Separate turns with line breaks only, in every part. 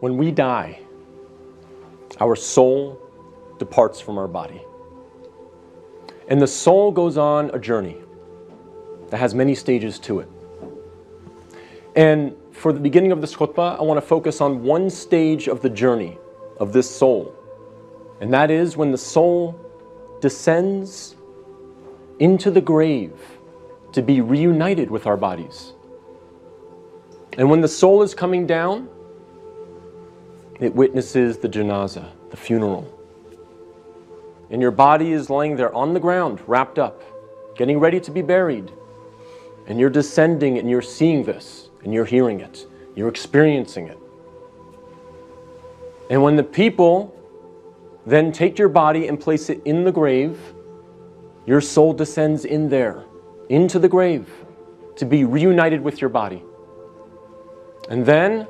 When we die, our soul departs from our body. And the soul goes on a journey that has many stages to it. And for the beginning of this khutbah, I want to focus on one stage of the journey of this soul. And that is when the soul descends into the grave to be reunited with our bodies. And when the soul is coming down, it witnesses the janazah, the funeral. And your body is laying there on the ground, wrapped up, getting ready to be buried. And you're descending and you're seeing this, and you're hearing it, you're experiencing it. And when the people then take your body and place it in the grave, your soul descends in there, into the grave, to be reunited with your body. And then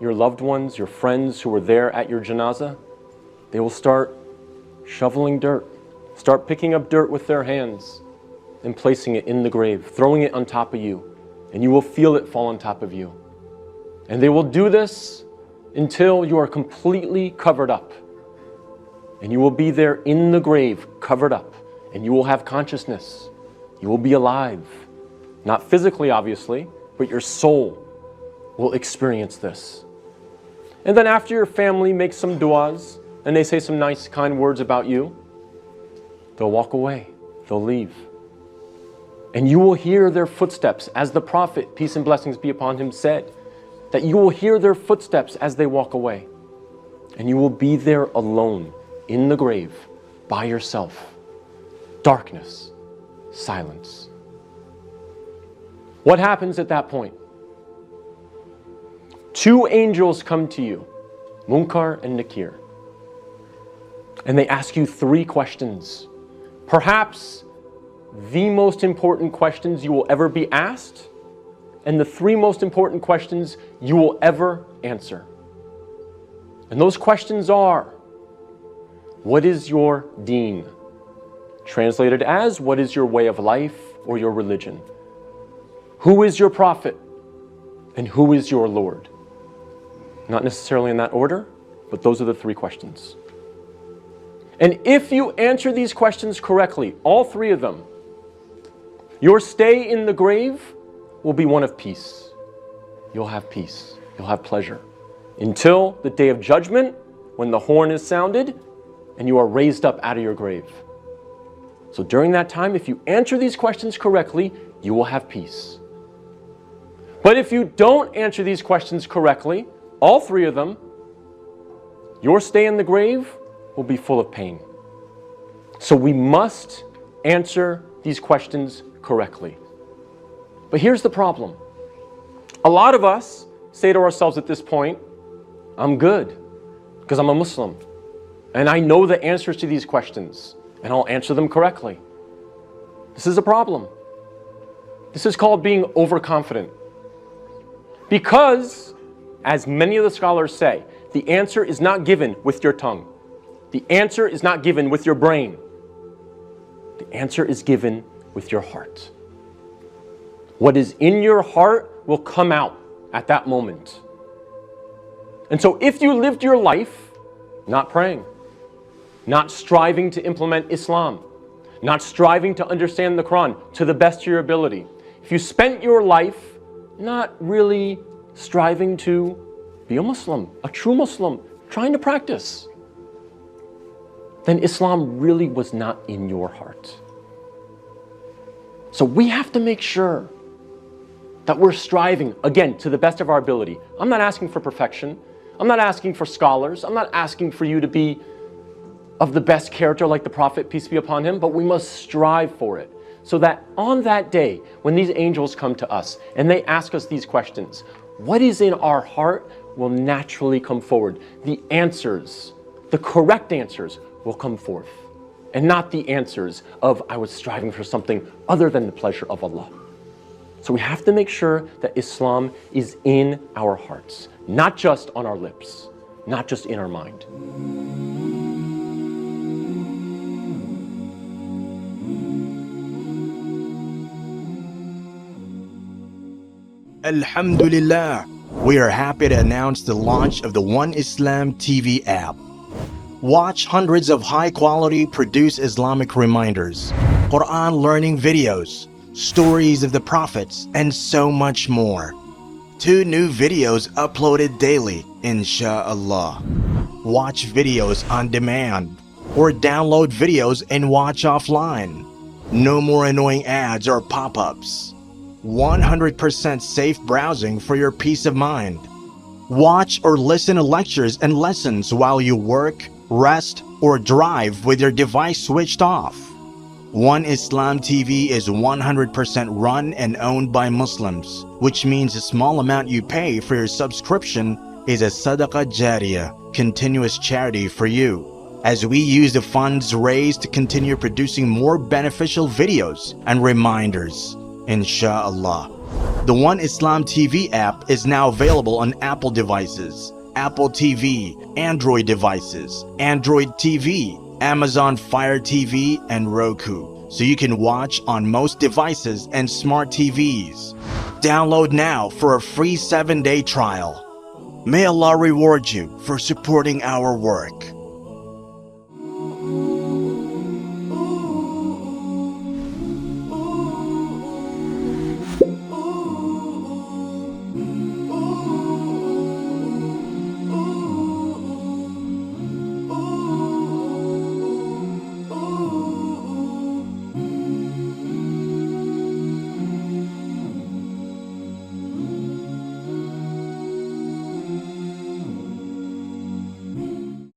your loved ones, your friends who were there at your janazah, they will start shoveling dirt, start picking up dirt with their hands and placing it in the grave, throwing it on top of you, and you will feel it fall on top of you. And they will do this until you are completely covered up. And you will be there in the grave, covered up, and you will have consciousness. You will be alive. Not physically, obviously, but your soul will experience this. And then after your family makes some du'as, and they say some nice, kind words about you, they'll walk away, they'll leave. And you will hear their footsteps, as the Prophet, peace and blessings be upon him, said, that you will hear their footsteps as they walk away. And you will be there alone, in the grave, by yourself. Darkness, silence. What happens at that point? Two angels come to you, Munkar and Nakir. And they ask you three questions. Perhaps the most important questions you will ever be asked, and the three most important questions you will ever answer. And those questions are, what is your deen? Translated as, what is your way of life or your religion? Who is your prophet? And who is your Lord? Not necessarily in that order, but those are the three questions. And if you answer these questions correctly, all three of them, your stay in the grave will be one of peace. You'll have peace. You'll have pleasure. Until the day of judgment, when the horn is sounded, and you are raised up out of your grave. So during that time, if you answer these questions correctly, you will have peace. But if you don't answer these questions correctly, all three of them, your stay in the grave will be full of pain. So we must answer these questions correctly. But here's the problem. A lot of us say to ourselves at this point, I'm good because I'm a Muslim. And I know the answers to these questions, and I'll answer them correctly. This is a problem. This is called being overconfident. Because, as many of the scholars say, the answer is not given with your tongue. The answer is not given with your brain. The answer is given with your heart. What is in your heart will come out at that moment. And so if you lived your life not praying, not striving to implement Islam, not striving to understand the Quran to the best of your ability, if you spent your life not really striving to be a Muslim, a true Muslim, trying to practice, then Islam really was not in your heart. So we have to make sure that we're striving, again, to the best of our ability. I'm not asking for perfection. I'm not asking for scholars. I'm not asking for you to be of the best character like the Prophet, peace be upon him, but we must strive for it. So that on that day, when these angels come to us and they ask us these questions, what is in our heart will naturally come forward. The answers, the correct answers will come forth. And not the answers of, I was striving for something other than the pleasure of Allah. So we have to make sure that Islam is in our hearts, not just on our lips, not just in our mind.
Alhamdulillah, we are happy to announce the launch of the One Islam TV app. Watch hundreds of high-quality produced Islamic reminders, Quran learning videos, stories of the prophets, and so much more. 2 new videos uploaded daily, inshallah. Watch videos on demand or download videos and watch offline. No more annoying ads or pop-ups. 100% safe browsing for your peace of mind. Watch or listen to lectures and lessons while you work, rest, or drive with your device switched off. One Islam TV is 100% run and owned by Muslims, which means the small amount you pay for your subscription is a SADAQAH JARIYAH, continuous charity for you, as we use the funds raised to continue producing more beneficial videos and reminders, inshallah. The One Islam TV app is now available on Apple devices, Apple TV, Android devices, Android TV, Amazon Fire TV, and Roku, so you can watch on most devices and smart TVs. Download now for a free 7-day trial. May Allah reward you for supporting our work.